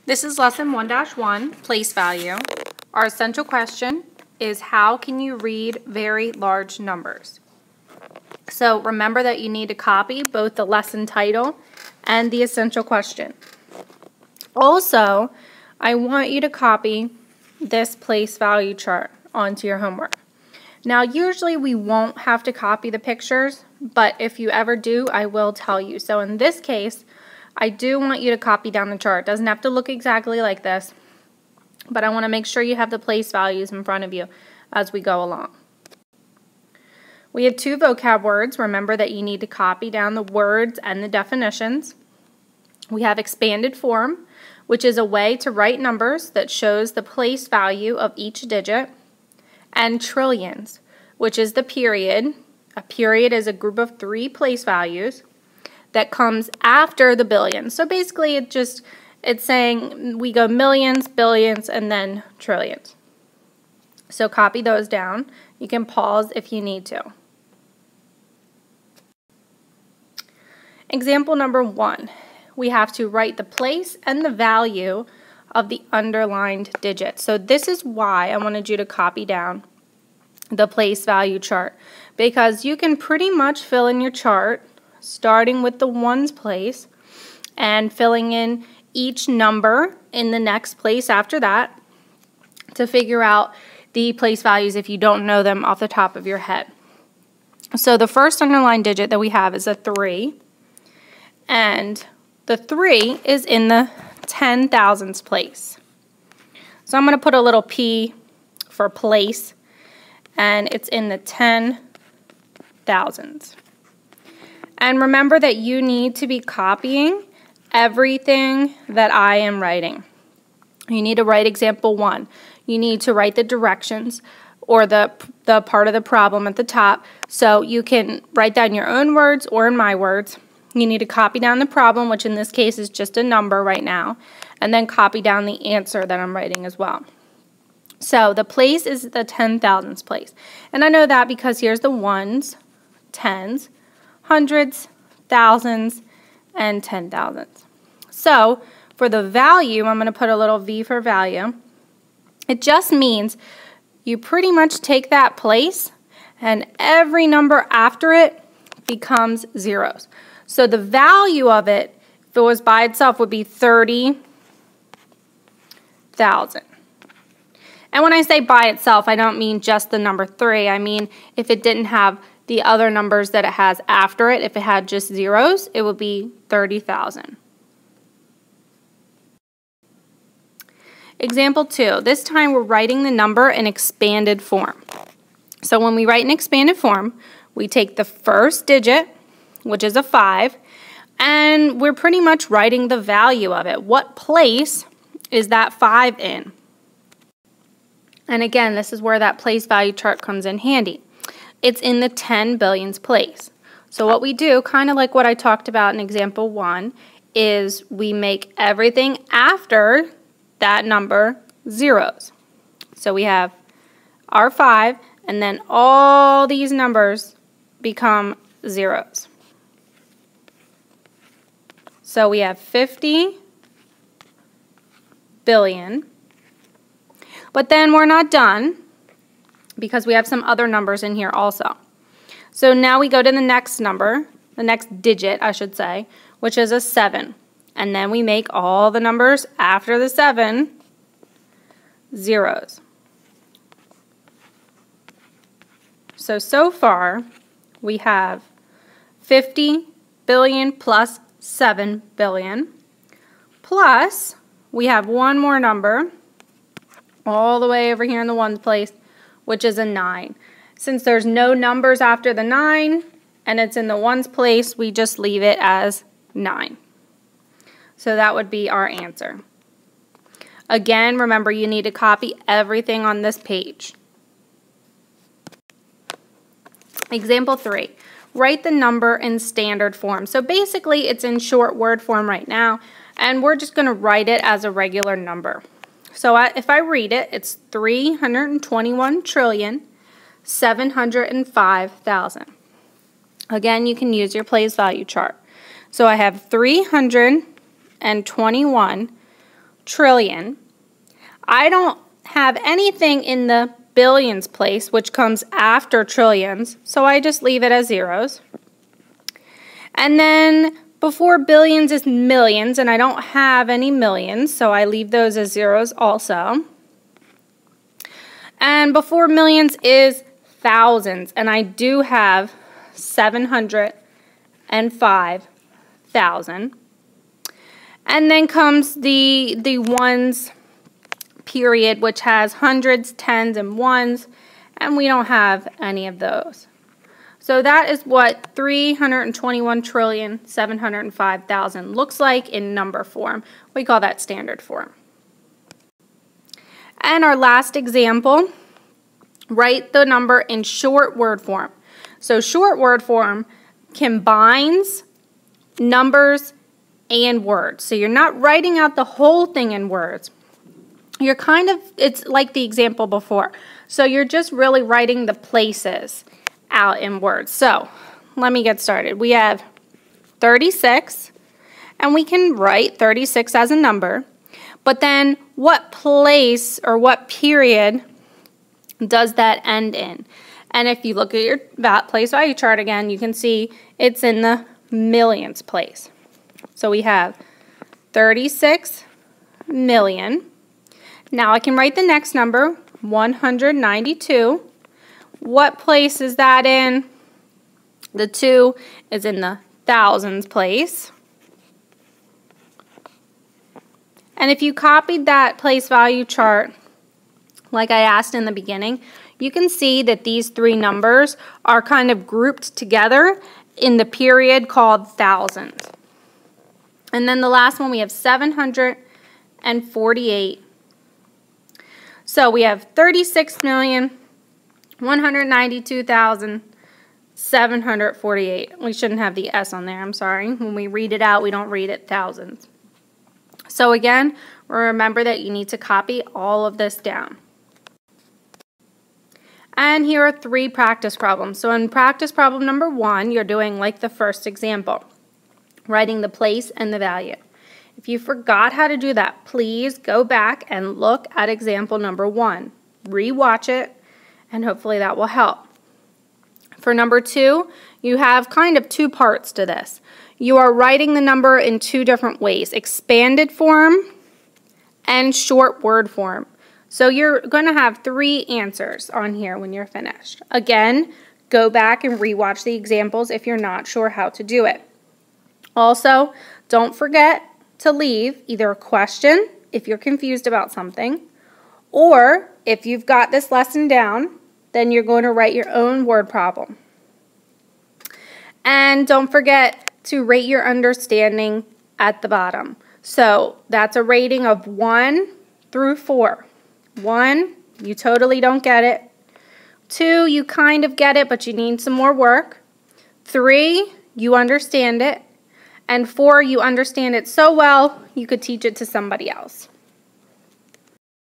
This is lesson 1-1, place value. Our essential question is, how can you read very large numbers? So remember that you need to copy both the lesson title and the essential question. Also, I want you to copy this place value chart onto your homework. Now, usually we won't have to copy the pictures, but if you ever do, I will tell you. So in this case, I do want you to copy down the chart. It doesn't have to look exactly like this, but I want to make sure you have the place values in front of you as we go along. We have two vocab words. Remember that you need to copy down the words and the definitions. We have expanded form, which is a way to write numbers that shows the place value of each digit, and trillions, which is the period. A period is a group of 3 place values that comes after the billions. So basically it's saying we go millions, billions, and then trillions. So copy those down. You can pause if you need to. Example number 1. We have to write the place and the value of the underlined digit. So this is why I wanted you to copy down the place value chart, because you can pretty much fill in your chart starting with the ones place and filling in each number in the next place after that to figure out the place values if you don't know them off the top of your head. So the first underlined digit that we have is a 3, and the 3 is in the 10,000s place. So I'm going to put a little P for place, and it's in the 10,000s. And remember that you need to be copying everything that I am writing. You need to write example 1. You need to write the directions or the part of the problem at the top, so you can write down your own words or in my words. You need to copy down the problem, which in this case is just a number right now, and then copy down the answer that I'm writing as well. So the place is the 10,000s place. And I know that because here's the ones, tens, hundreds, thousands, and 10,000s. So for the value, I'm going to put a little V for value. It just means you pretty much take that place and every number after it becomes zeros. So the value of it, if it was by itself, would be 30,000. And when I say by itself, I don't mean just the number 3. I mean if it didn't have the other numbers that it has after it. If it had just zeros, it would be 30,000. Example 2. This time we're writing the number in expanded form. So when we write in expanded form, we take the first digit, which is a 5, and we're pretty much writing the value of it. What place is that 5 in? And again, this is where that place value chart comes in handy. It's in the 10 billions place. So what we do, kind of like what I talked about in example 1, is we make everything after that number zeros. So we have our 5, and then all these numbers become zeros. So we have 50 billion. But then we're not done, because we have some other numbers in here also. So now we go to the next number, the next digit, I should say, which is a 7. And then we make all the numbers after the 7 zeros. So far, we have 50 billion plus 7 billion, plus we have one more number all the way over here in the ones place, which is a 9. Since there's no numbers after the 9 and it's in the ones place, we just leave it as 9. So that would be our answer. Again, remember you need to copy everything on this page. Example 3. Write the number in standard form. So basically it's in short word form right now, and we're just going to write it as a regular number. So if I read it, it's 321,705,000. Again, you can use your place value chart. So I have 321 trillion. I don't have anything in the billions place, which comes after trillions, so I just leave it as zeros. And then before billions is millions, and I don't have any millions, so I leave those as zeros also. And before millions is thousands, and I do have 705,000. And then comes the ones period, which has hundreds, tens, and ones, and we don't have any of those. So that is what 321,705,000 looks like in number form. We call that standard form. And our last example, write the number in short word form. So short word form combines numbers and words. So you're not writing out the whole thing in words. You're it's like the example before. So you're just really writing the places out in words. So let me get started. We have 36, and we can write 36 as a number. But then what place or what period does that end in? And if you look at your place value chart again, you can see it's in the millions place. So we have 36 million. Now I can write the next number, 192. What place is that in? The 2 is in the thousands place. And if you copied that place value chart, like I asked in the beginning, you can see that these three numbers are kind of grouped together in the period called thousands. And then the last one, we have 748. So we have 36,192,748. We shouldn't have the S on there, I'm sorry. When we read it out, we don't read it thousands. So again, remember that you need to copy all of this down. And here are 3 practice problems. So in practice problem number 1, you're doing like the first example, writing the place and the value. If you forgot how to do that, please go back and look at example number 1. Rewatch it, and hopefully that will help. For number 2, you have kind of 2 parts to this. You are writing the number in 2 different ways, expanded form and short word form. So you're going to have 3 answers on here when you're finished. Again, go back and rewatch the examples if you're not sure how to do it. Also, don't forget to leave either a question if you're confused about something, or if you've got this lesson down, then you're going to write your own word problem. And don't forget to rate your understanding at the bottom. So that's a rating of 1 through 4. 1, you totally don't get it. 2, you kind of get it, but you need some more work. 3, you understand it. And 4, you understand it so well, you could teach it to somebody else.